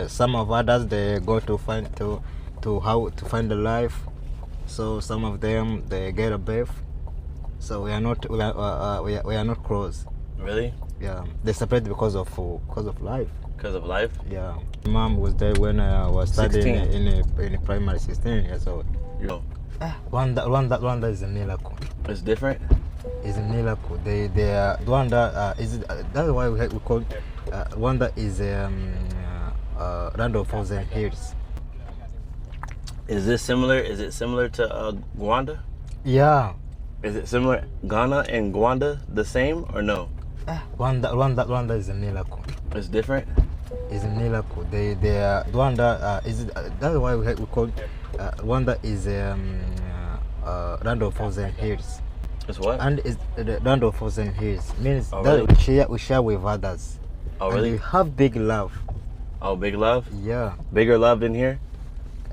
some of others they go to find to how to find a life. So some of them they get a birth. So we are not close. Really? Yeah, they separate because of life. Because of life? Yeah. Mom was there when I was studying in a primary 16 years old. Rwanda is a miracle. It's different? It's a miracle. Rwanda that's why we call Rwanda is land of thousand hills. Is it similar to Rwanda? Yeah. Is it similar? Ghana and Rwanda the same or no? Rwanda is a miracle. It's different? It's a miracle. Rwanda that's why we call Rwanda is land of thousand hills. It's what? And it's the land of thousand hills means Oh, that really? we share with others. Oh, and really? we have big love. Oh, big love? Yeah. Bigger love than here?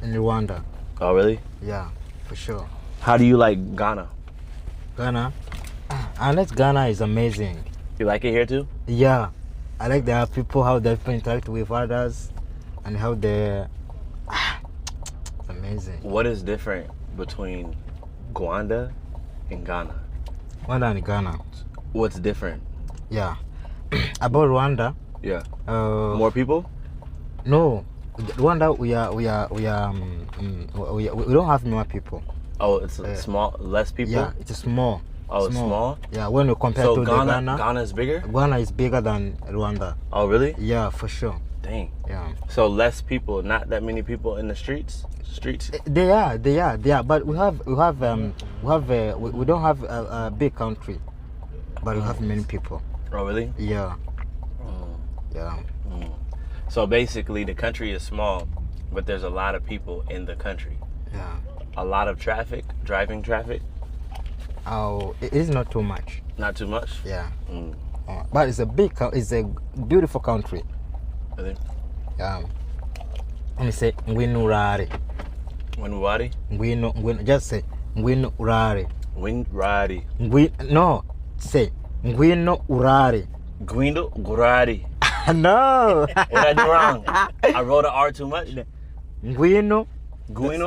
In Rwanda. Oh, really? Yeah, for sure. How do you like Ghana? Ghana, unless Ghana is amazing. You like it here too? Yeah, I like the people how they interact with others, and how they amazing. What is different between Rwanda and Ghana? Rwanda and Ghana. What's different? Yeah, about Rwanda. Yeah. More people? No, Rwanda we don't have more people. Oh, it's small, less people? Yeah, it's small. Oh, it's small? Yeah, when we compare to Ghana, Ghana is bigger? Ghana is bigger than Rwanda. Oh, really? Yeah, for sure. Dang. Yeah. So less people, not that many people in the streets? They are. But we don't have a big country, but we have many people. Oh, really? Yeah. Yeah. So basically, the country is small, but there's a lot of people in the country. Yeah. A lot of traffic, driving traffic. Oh, it is not too much. Not too much. Yeah. But it's a beautiful country. Really? Yeah. Let me say ngwino urare. Ngwino Ngwino. Just say ngwino urare. Ngwino. No. Say ngwino urare. Ngwino urare. No. What did I do wrong? I wrote an R too much. Ngwino.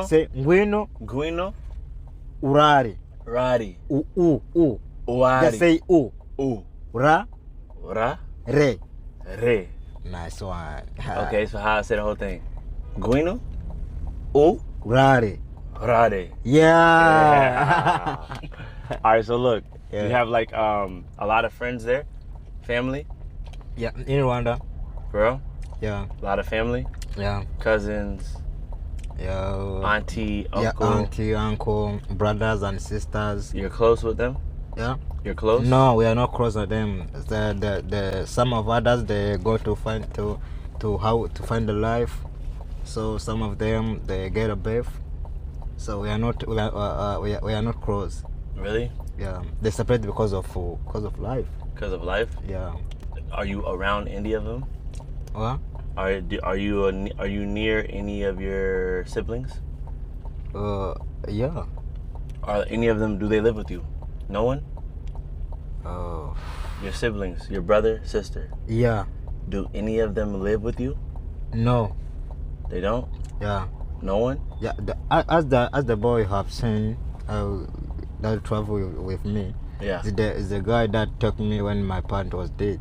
Say ngwino. Ngwino urare. Rari. Uari. Just say u. Ra. Re. Nice one. Okay, so how I say the whole thing? Guino. Rare. Yeah. All right, so look, you have like a lot of friends there, family. Yeah, in Rwanda. For real? Yeah. A lot of family. Yeah. Cousins. Yeah. Auntie, uncle. Yeah, auntie, uncle, brothers and sisters. You're close with them? Yeah. You're close? No, we are not close with them. The some of others they go to find how to find a life. So some of them they get a birth. So we are not close. Really? Yeah. They separate because of life. Because of life? Yeah. Are you around any of them? What? Are you near any of your siblings? Yeah. Are any of them? Do they live with you? No one. Oh. Your siblings, your brother, sister. Yeah. Do any of them live with you? No. They don't. Yeah. No one. Yeah. As the boy have seen, that travel with me. Yeah. Is the guy that took me when my parent was dead.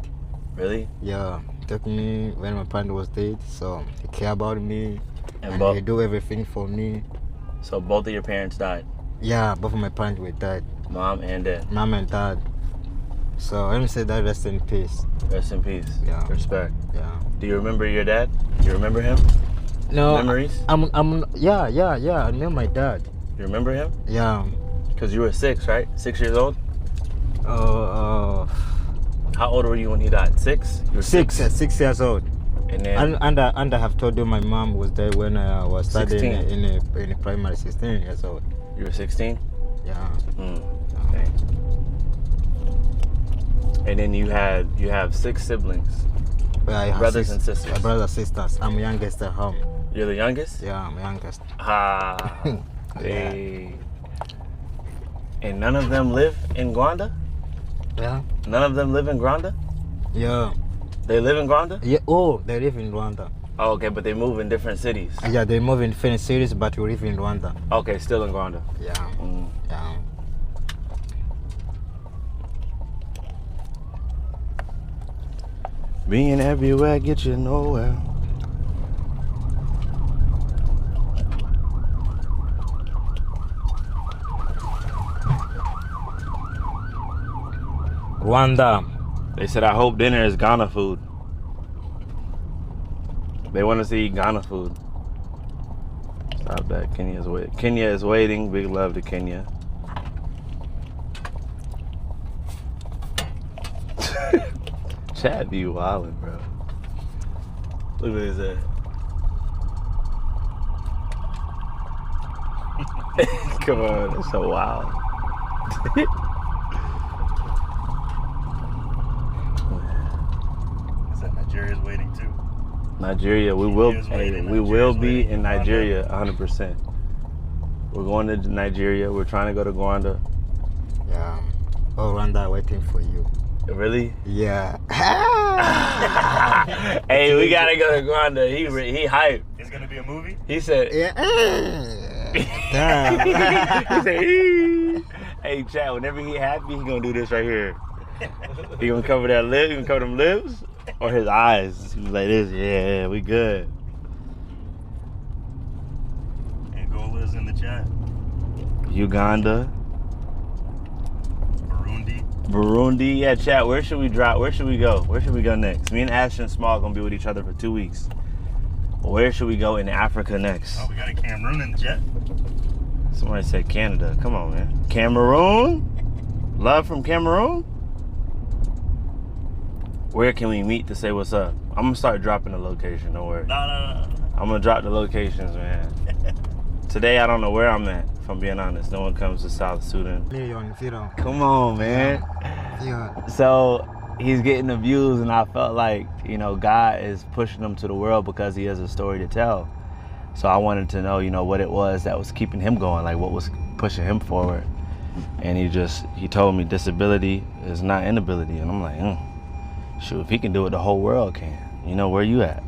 Really? Yeah. Took me when my parent was dead, so he care about me and he do everything for me. So both of your parents died? Yeah, both of my parents were died. Mom and dad? Mom and dad. So let me say that rest in peace. Rest in peace. Yeah. Respect. Yeah. Do you remember your dad? Do you remember him? No. Memories? Yeah. I know my dad. You remember him? Yeah. Because you were 6, right? 6 years old? How old were you when he died? 6? You were 6 years old. And then and I have told you my mom was there when I was studying in a primary 16 years old. You were 16? Yeah. Okay. And then you have 6 siblings. Brothers and sisters. Brothers and sisters. I'm youngest at home. You're the youngest? Yeah, I'm youngest. Hey. And none of them live in Rwanda? Yeah. None of them live in Rwanda? Yeah. They live in Rwanda? Yeah. Oh, they live in Rwanda. Oh, okay, but they move in different cities. Yeah, they move in different cities, but we live in Rwanda. Okay, still in Rwanda. Yeah. Mm. Yeah. Being everywhere get you nowhere. Rwanda. They said, I hope dinner is Ghana food. They want us to eat Ghana food. Stop that. Kenya is waiting. Big love to Kenya. Chad be wildin', bro. Look at his ass. Come on, that's so wild. Nigeria's waiting too. Nigeria, we will be in Nigeria 100%. We're going to Nigeria. We're trying to go to Rwanda. Yeah. Oh, Rwanda waiting for you. Really? Yeah. Hey, we gotta go to Rwanda. He hyped. It's gonna be a movie? He said. Yeah. Damn. He said. Hey, Chad. Whenever he happy, he gonna do this right here. He gonna cover that lip. He gonna cover them lips or his eyes. He was like this. Yeah, we good. Angola's in the chat. Uganda. Burundi, yeah, chat. Where should we drop? Where should we go? Where should we go next? Me and Ashton Small gonna be with each other for 2 weeks. Where should we go in Africa next? Oh, we got a Cameroon in the chat. Somebody said Canada. Come on, man. Cameroon? Love from Cameroon? Where can we meet to say what's up? I'm gonna start dropping the location. Don't worry. No. I'm gonna drop the locations, man. Today I don't know where I'm at. If I'm being honest, no one comes to South Sudan. Million, zero. Come on, man. Yeah. So he's getting the views, and I felt like, you know, God is pushing him to the world because he has a story to tell. So I wanted to know, you know, what it was that was keeping him going, like what was pushing him forward. And he told me disability is not inability. And I'm like, shoot, if he can do it, the whole world can. You know, where you at?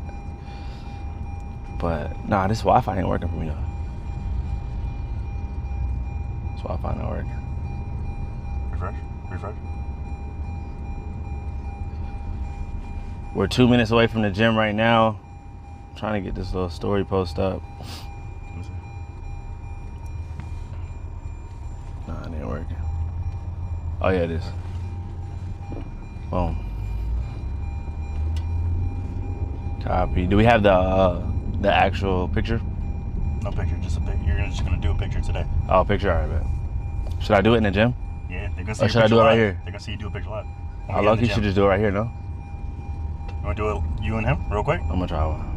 But nah, this Wi-Fi ain't working for me though. This Wi-Fi not working. Refresh. We're 2 minutes away from the gym right now. I'm trying to get this little story post up. Nah, it ain't working. Oh yeah, it is. Boom. Copy. Do we have the actual picture? No picture, just a picture. You're just gonna do a picture today. Oh, picture, all right, bet. Should I do it in the gym? Yeah, they're gonna see. Or should I do it right here? They're gonna see you do a picture live. I lucky should just do it right here, no? You wanna do it, you and him, real quick? I'm gonna try one.